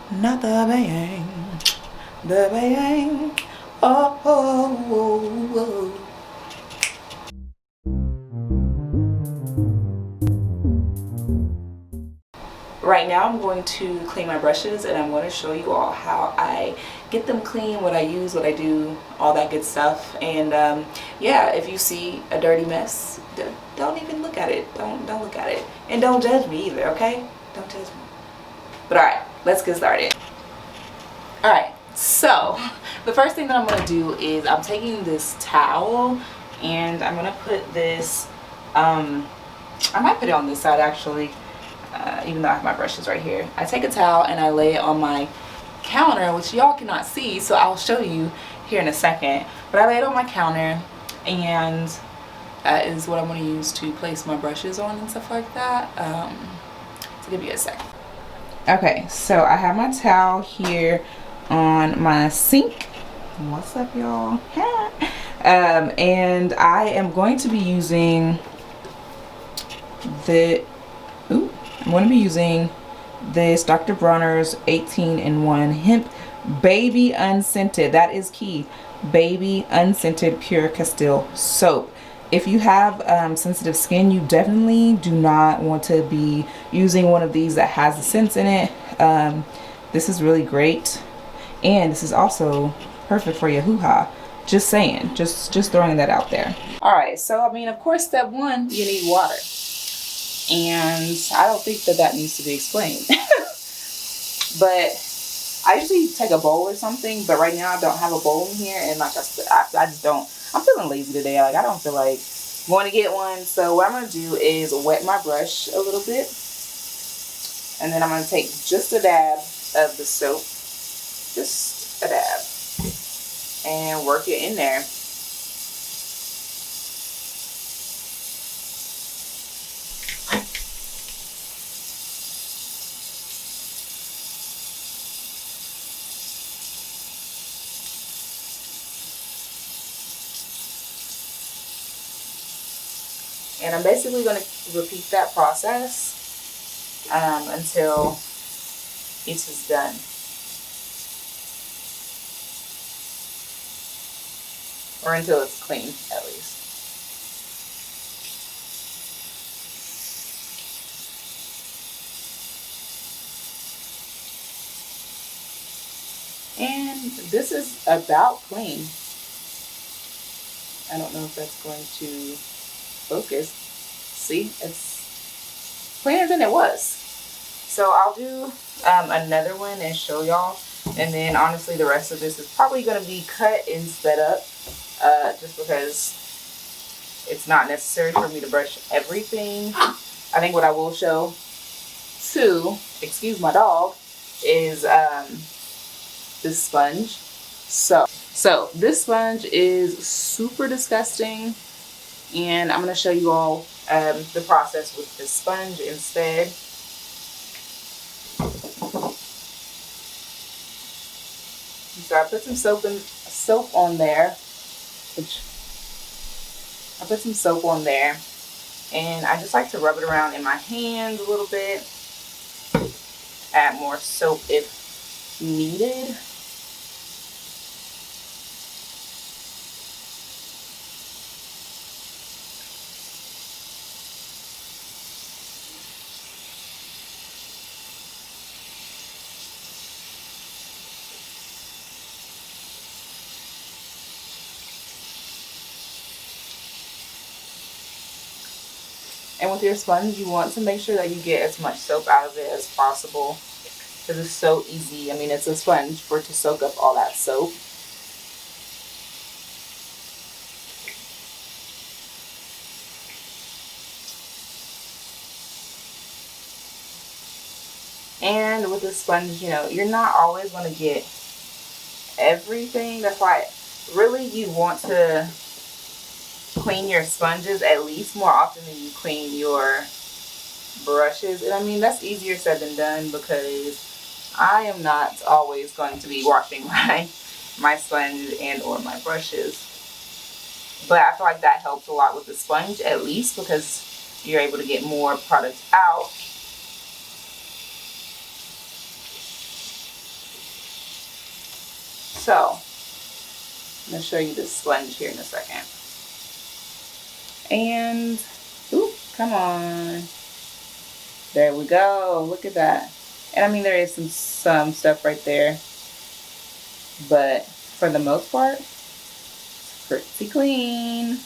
Not the bang, the bang. Oh, oh, oh, oh. Right now I'm going to clean my brushes, and I'm going to show you all how I get them clean, what I use, what I do, all that good stuff. And yeah, if you see a dirty mess, don't even look at it. Don't look at it, and don't judge me either. Okay, don't judge me. But all right, let's get started. All right, so the first thing that I'm going to do is I'm taking this towel, and I'm going to put this I might put it on this side actually, even though I have my brushes right here. I take a towel and I lay it on my counter, which y'all cannot see, so I'll show you here in a second. But I lay it on my counter, and that is what I'm going to use to place my brushes on and stuff like that. So give me a second. Okay, so I have my towel here on my sink. What's up, y'all? And I am going to be using I'm going to be using this Dr. Bronner's 18-in-1 Hemp Baby Unscented. That is key. Baby Unscented Pure Castile Soap. If you have sensitive skin, you definitely do not want to be using one of these that has the scents in it. This is really great, and this is also perfect for your hoo-ha. Just saying, just throwing that out there. All right, so I mean, of course, step one, you need water. And I don't think that needs to be explained. But I usually take a bowl or something, but right now I don't have a bowl in here, and like I just don't, I'm feeling lazy today. Like, I don't feel like going to get one. So what I'm going to do is wet my brush a little bit, and then I'm going to take just a dab of the soap, just a dab, and work it in there. And I'm basically going to repeat that process until it is done. Or until it's clean, at least. And this is about clean. I don't know if that's going to focus. See, it's cleaner than it was. So I'll do another one and show y'all. And then honestly, the rest of this is probably going to be cut and sped up, just because it's not necessary for me to brush everything. I think what I will show too, excuse my dog, is this sponge. So this sponge is super disgusting, and I'm going to show you all the process with this sponge instead. So I put some soap on there, and I just like to rub it around in my hands a little bit, add more soap if needed. And with your sponge, you want to make sure that you get as much soap out of it as possible, because it's so easy. I mean, it's a sponge for it to soak up all that soap. And with the sponge, you know, you're not always going to get everything. That's why really you want to clean your sponges at least more often than you clean your brushes. And I mean, that's easier said than done, because I am not always going to be washing my sponge and or my brushes. But I feel like that helps a lot with the sponge, at least, because you're able to get more product out. So I'm gonna show you this sponge here in a second. And ooh, come on. There we go. Look at that. And I mean, there is some stuff right there, but for the most part, it's pretty clean.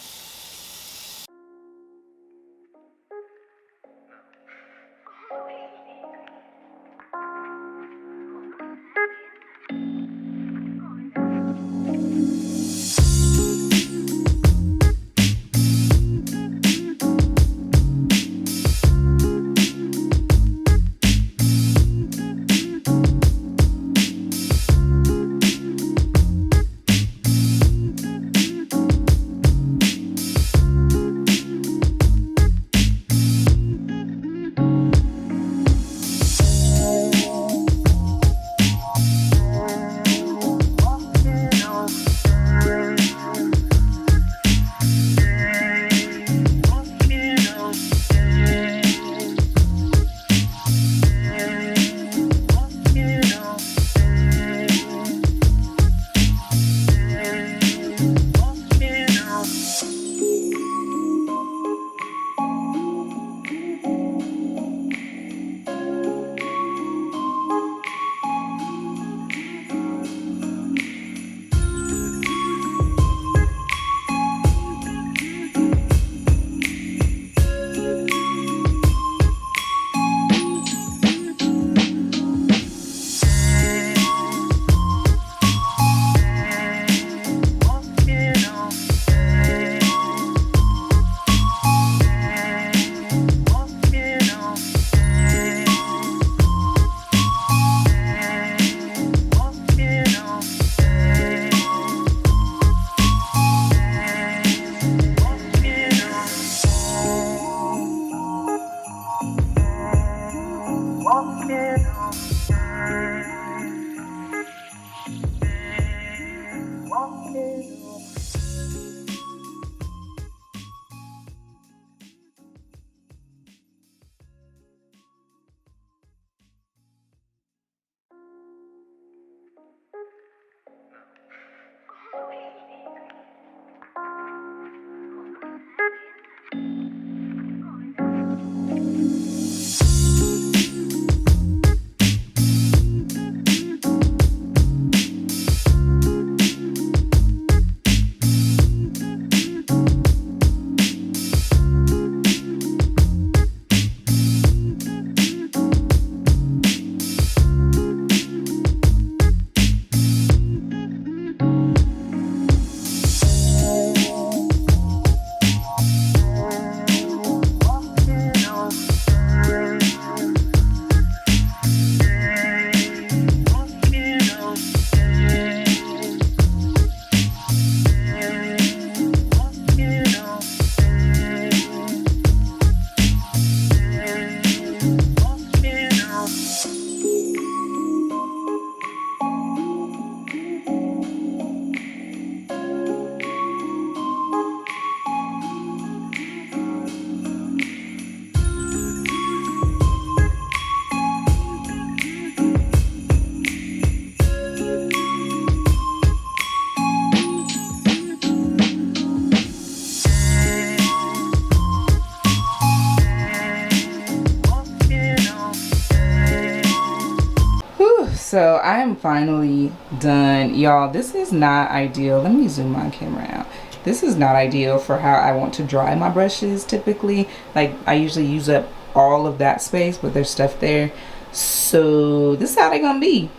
So I am finally done. Y'all, this is not ideal. Let me zoom my camera out. This is not ideal for how I want to dry my brushes typically. Like, I usually use up all of that space, but there's stuff there. So this is how they're gonna be.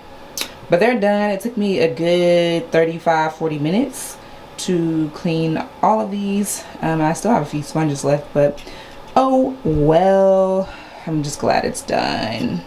But they're done. It took me a good 35-40 minutes to clean all of these. I still have a few sponges left, but oh well. I'm just glad it's done.